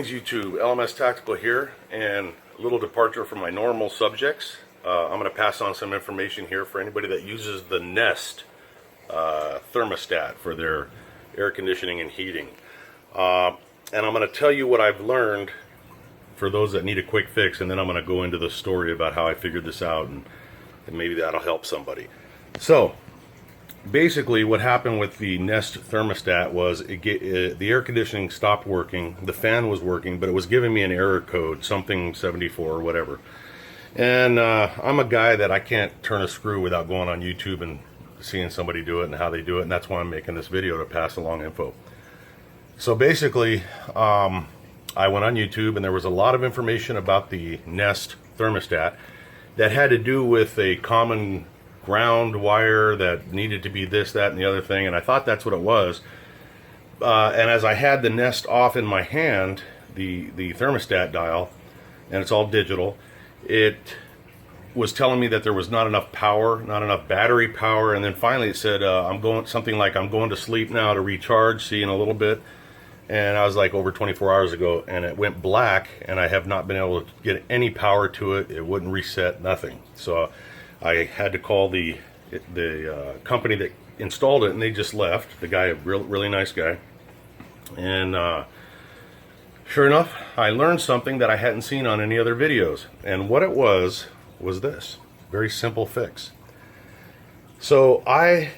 Greetings YouTube, LMS Tactical here, and a little departure from my normal subjects. I'm going to pass on some information here for anybody that uses the Nest thermostat for their air conditioning and heating. And I'm going to tell you what I've learned for those that need a quick fix, and then I'm going to go into the story about how I figured this out, and maybe that'll help somebody. So basically what happened with the Nest thermostat was the air conditioning stopped working. The fan was working, but it was giving me an error code, something 74 or whatever. And I'm a guy that I can't turn a screw without going on YouTube and seeing somebody do it and how they do it, and that's why I'm making this video, to pass along info. So basically I went on YouTube, and there was a lot of information about the Nest thermostat that had to do with a common ground wire that needed to be this, that, and the other thing, and I thought that's what it was. And as I had the Nest off in my hand, the thermostat dial, and it's all digital, it was telling me that there was not enough power, not enough battery power, and then finally it said I'm going to sleep now to recharge, see in a little bit. And I was like, over 24 hours ago, and it went black, and I have not been able to get any power to it. It wouldn't reset, nothing. So I had to call the company that installed it, and they just left. The guy, a really nice guy. And sure enough, I learned something that I hadn't seen on any other videos. And what it was this. Very simple fix. So I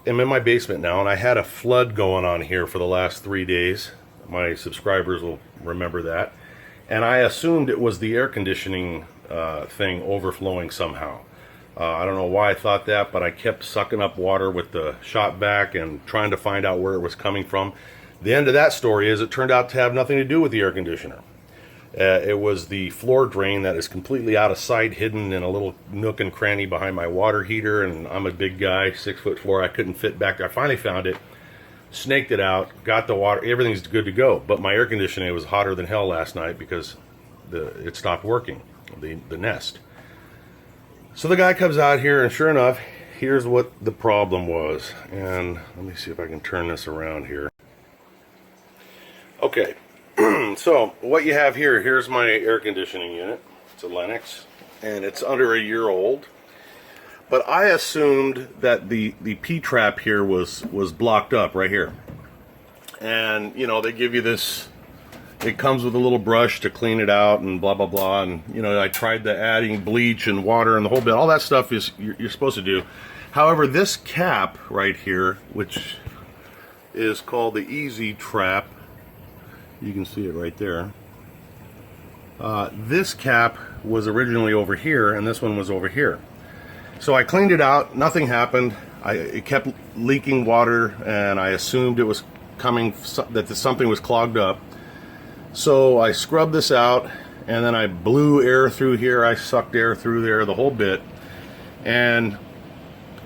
am in my basement now, and I had a flood going on here for the last 3 days. My subscribers will remember that. And I assumed it was the air conditioning thing overflowing somehow. I don't know why I thought that, but I kept sucking up water with the shop vac and trying to find out where it was coming from. The end of that story is it turned out to have nothing to do with the air conditioner. It was the floor drain that is completely out of sight, hidden in a little nook and cranny behind my water heater, and I'm a big guy, 6'4", I couldn't fit back there. I finally found it, snaked it out, got the water, everything's good to go. But my air conditioning was hotter than hell last night because it stopped working, the Nest. So the guy comes out here, and sure enough, here's what the problem was. And let me see if I can turn this around here. Okay, so what you have here, here's my air conditioning unit. It's a Lennox, and it's under a year old. But I assumed that the P-trap here was blocked up right here. And, you know, they give you this, it comes with a little brush to clean it out and blah, blah, blah. And, you know, I tried the adding bleach and water and the whole bit. All that stuff is you're supposed to do. However, this cap right here, which is called the Easy Trap, you can see it right there. This cap was originally over here, and this one was over here. So I cleaned it out, nothing happened. It kept leaking water, and I assumed it was coming, that something was clogged up. So I scrubbed this out, and then I blew air through here, I sucked air through there, the whole bit. And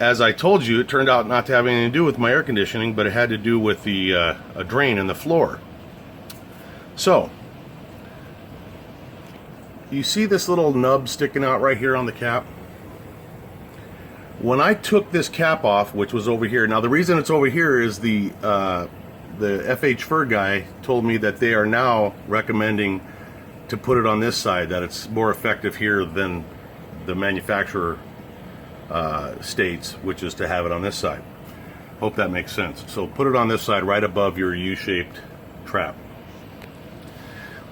as I told you, it turned out not to have anything to do with my air conditioning, but it had to do with a drain in the floor. So, you see this little nub sticking out right here on the cap? When I took this cap off, which was over here, now the reason it's over here is the FH Fur guy told me that they are now recommending to put it on this side, that it's more effective here than the manufacturer states, which is to have it on this side. Hope that makes sense. So put it on this side right above your U-shaped trap.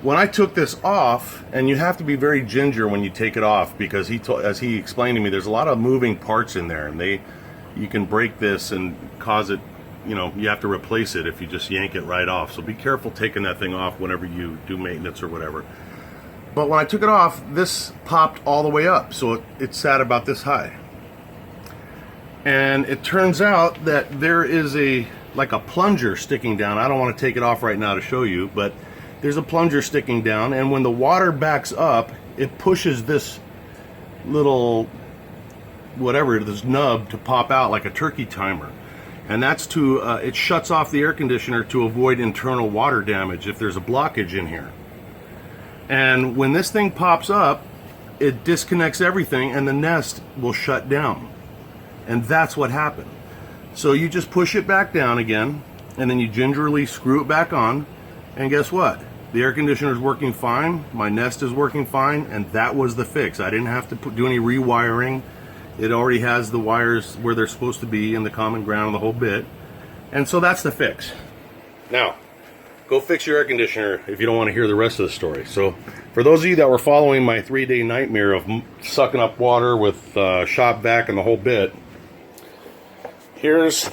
When I took this off, and you have to be very ginger when you take it off, because as he explained to me, there's a lot of moving parts in there, and you can break this and cause it, you know, you have to replace it if you just yank it right off. So be careful taking that thing off whenever you do maintenance or whatever. But when I took it off, this popped all the way up, so it sat about this high. And it turns out that there is like a plunger sticking down. I don't want to take it off right now to show you, but there's a plunger sticking down, and when the water backs up, it pushes this little, whatever, this nub to pop out like a turkey timer. And that's to, it shuts off the air conditioner to avoid internal water damage if there's a blockage in here. And when this thing pops up, it disconnects everything, and the Nest will shut down. And that's what happened. So you just push it back down again, and then you gingerly screw it back on, and guess what? The air conditioner is working fine, my Nest is working fine, and that was the fix. I didn't have to do any rewiring. It already has the wires where they're supposed to be in the common ground, the whole bit. And so that's the fix. Now, go fix your air conditioner if you don't want to hear the rest of the story. So, for those of you that were following my 3-day nightmare of sucking up water with shop vac and the whole bit, here's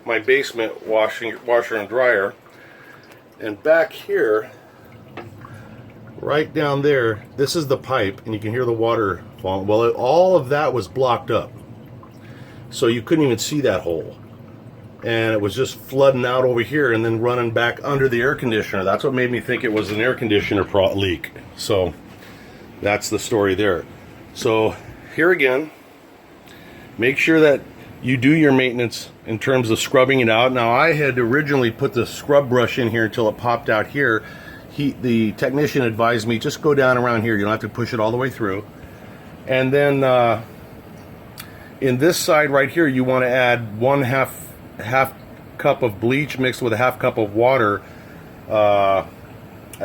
my basement washer and dryer. And back here, right down there, this is the pipe, and you can hear the water falling. Well, all of that was blocked up, so you couldn't even see that hole. And it was just flooding out over here and then running back under the air conditioner. That's what made me think it was an air conditioner leak. So that's the story there. So here again, make sure that you do your maintenance in terms of scrubbing it out. Now, I had originally put the scrub brush in here until it popped out here. The technician advised me, just go down around here. You don't have to push it all the way through. And then in this side right here, you want to add half cup of bleach mixed with a half cup of water. I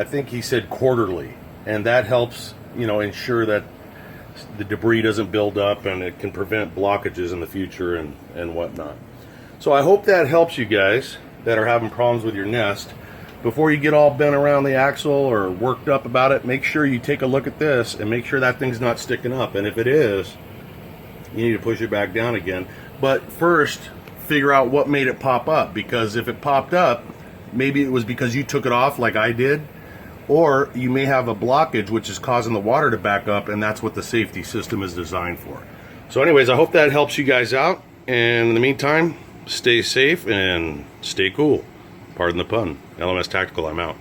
think he said quarterly, and that helps, you know, ensure that the debris doesn't build up, and it can prevent blockages in the future and whatnot. So I hope that helps you guys that are having problems with your Nest. Before you get all bent around the axle or worked up about it, make sure you take a look at this and make sure that thing's not sticking up. And if it is, you need to push it back down again. But first, figure out what made it pop up, because if it popped up, maybe it was because you took it off like I did, or you may have a blockage which is causing the water to back up, and that's what the safety system is designed for. So anyways, I hope that helps you guys out, and in the meantime, stay safe and stay cool. Pardon the pun. LMS Tactical, I'm out.